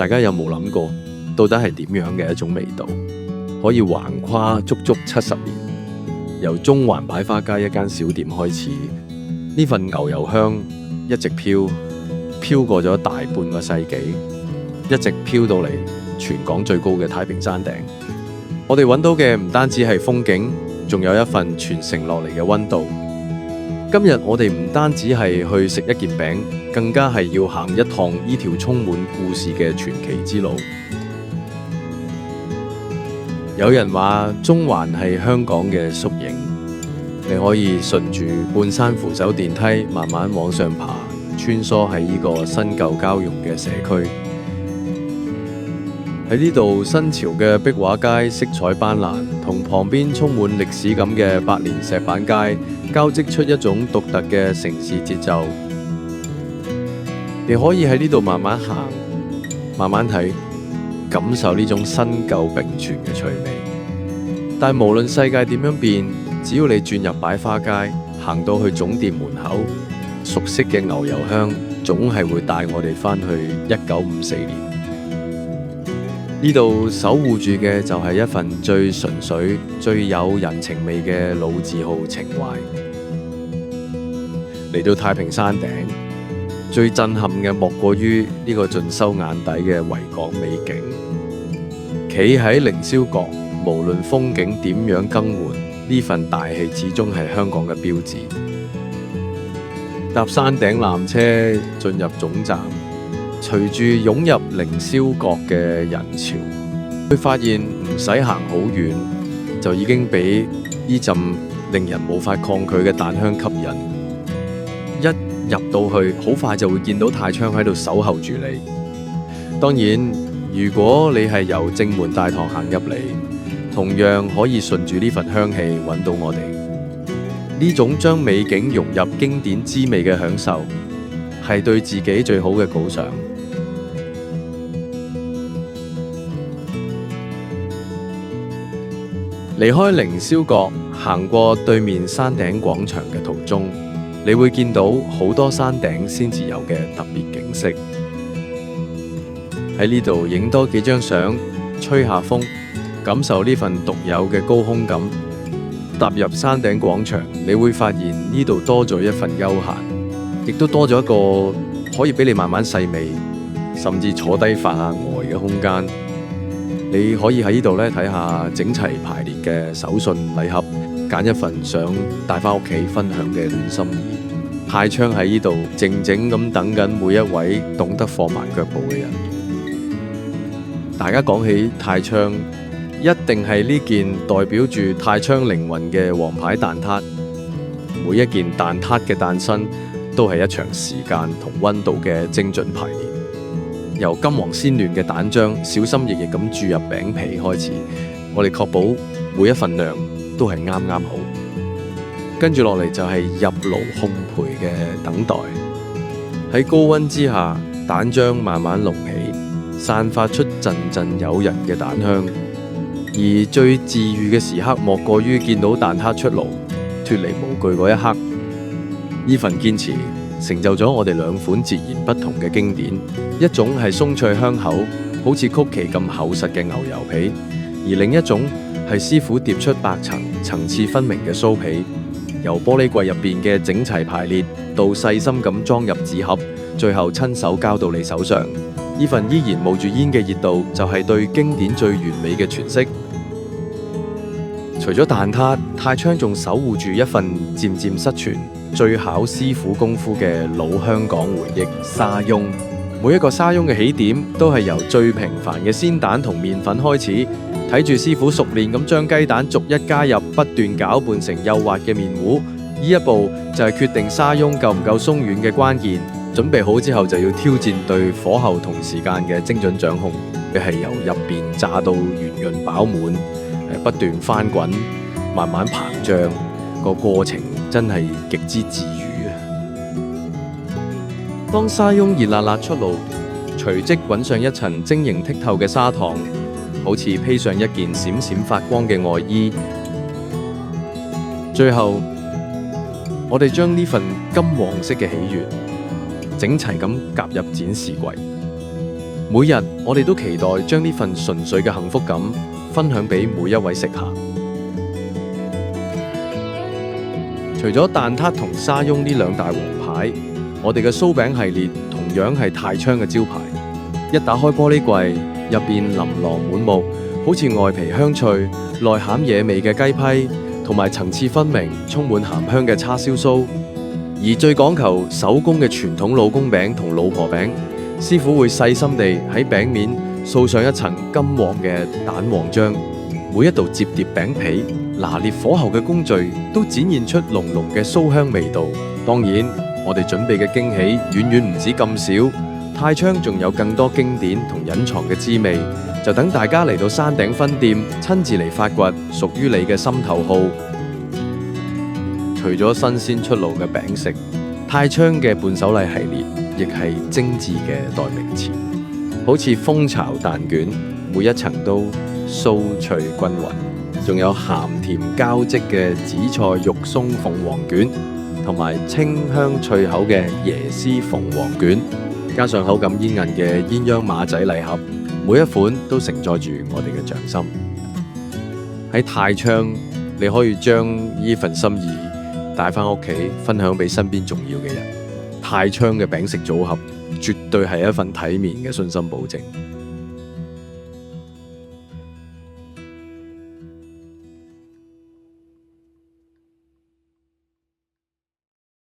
大家有冇諗過，到底係點樣嘅一種味道，可以橫跨足足70年？由中環擺花街一間小店開始，呢份牛油香一直飄過咗大半個世紀，一直飄到嚟全港最高嘅太平山頂。我哋揾到嘅唔單止係風景，仲有一份傳承落嚟嘅溫度。今日我哋唔單止係去食一件餅，更加係要行一趟呢條充滿故事嘅傳奇之路。有人話中環係香港嘅縮影，你可以順住半山扶手電梯慢慢往上爬，穿梭喺呢個新舊交融嘅社區。喺呢度新潮嘅壁畫街色彩斑斕，同旁邊充滿歷史感嘅百年石板街交織出一種獨特嘅城市節奏。你可以喺呢度慢慢行，慢慢睇，感受呢種新舊並存嘅趣味。但無論世界點樣變，只要你轉入擺花街，行到去總店門口，熟悉嘅牛油香總係會帶我哋返去1954年。呢度守護住嘅就係一份最純粹、最有人情味嘅老字號情懷。嚟到太平山頂，最震撼嘅莫過於呢個盡收眼底嘅維港美景。企喺凌霄閣，無論風景點樣更換，呢份大氣始終係香港嘅標誌。搭山頂纜車進入總站，隨住湧入凌霄閣嘅人潮，會發現唔使行好遠，就已經俾呢陣令人無法抗拒嘅蛋香吸引。一入到去，好快就會見到太昌喺度守候住你。當然，如果你係由正門大堂行入嚟，同樣可以順住呢份香氣揾到我哋。呢種將美景融入經典滋味嘅享受，係對自己最好嘅犒賞。離開凌霄閣，行過對面山頂廣場嘅途中，你會見到好多山頂先至有嘅特別景色。喺呢度影多幾張相，吹下風，感受呢份獨有嘅高空感。踏入山頂廣場，你會發現呢度多咗一份悠閒，亦都多咗一個可以俾你慢慢細味，甚至坐低發下呆嘅空間。你可以喺呢度咧睇下整齊排列嘅手信禮盒，揀一份想帶翻屋企分享嘅暖心意。太昌喺呢度靜靜咁等緊每一位懂得放慢腳步嘅人。大家講起太昌，一定係呢件代表住太昌靈魂嘅王牌蛋撻。每一件蛋撻嘅誕生，都係一場時間同溫度嘅精準排練。由金黃鮮嫩嘅蛋漿小心翼翼咁注入餅皮開始，我哋確保每一份量都係啱啱好。跟住落嚟就係入爐烘焙嘅等待。喺高溫之下，蛋漿慢慢濃起，散發出陣陣誘人嘅蛋香。而最治癒嘅時刻，莫過於見到蛋撻出爐，脫離模具嗰一刻。呢份堅持成就咗我哋兩款截然不同嘅經典，一種係鬆脆香口，好似曲奇咁厚實嘅牛油皮，而另一種係師傅疊出白層，層次分明嘅酥皮，由玻璃櫃入邊嘅整齊排列，到細心咁裝入紙盒，最後親手交到你手上。呢份依然冒住煙嘅熱度，就係對經典最完美嘅詮釋。除咗蛋撻，太昌仲守護住一份漸漸失傳、最考師傅功夫嘅老香港回憶沙翁。每一個沙翁嘅起點都係由最平凡嘅鮮蛋同麵粉開始，睇住師傅熟練咁將雞蛋逐一加入，不斷攪拌成幼滑嘅麵糊。呢一步就係決定沙翁夠唔夠鬆軟嘅關鍵。準備好之後，就要挑戰對火候同時間嘅精準掌控。你係由入邊炸到圓潤飽滿，不斷翻滾，慢慢膨脹，個過程真係極之治癒啊！當沙翁熱辣辣出爐，隨即滾上一層晶瑩剔透嘅砂糖，好似披上一件閃閃發光嘅外衣。最後，我哋將呢份金黃色嘅喜悅整齊咁夾入展示櫃。每日我哋都期待將呢份純粹嘅幸福感分享俾每一位食客。除咗蛋撻同沙翁呢兩大王牌，我哋嘅酥餅系列同樣係泰昌嘅招牌。一打開玻璃櫃，入邊琳琅滿目，好似外皮香脆、內餡惹味嘅雞批，同埋層次分明、充滿鹹香嘅叉燒酥。而最講求手工嘅傳統老公餅同老婆餅，師傅會細心地喺餅面掃上一層金黃嘅蛋黃漿，每一道摺疊餅皮、拿捏火候嘅工序，都展現出濃濃嘅酥香味道。當然，我哋準備嘅驚喜遠遠唔止咁少，泰昌仲有更多經典同隱藏嘅滋味，就等大家嚟到山頂分店，親自嚟發掘屬於你嘅心頭好。除咗新鮮出爐嘅餅食，泰昌嘅伴手禮系列亦係精緻嘅代名詞，好似蜂巢蛋卷，每一層都酥脆均勻，仲有鹹甜交織嘅紫菜肉鬆鳳凰卷，同埋清香脆口嘅椰絲鳳凰卷，加上口感煙韌嘅鴛鴦馬仔禮盒，每一款都承載住我哋嘅匠心。喺泰昌，你可以將呢份心意帶返屋企，分享俾身邊重要嘅人。泰昌嘅餅食組合絕對係一份體面嘅信心保證。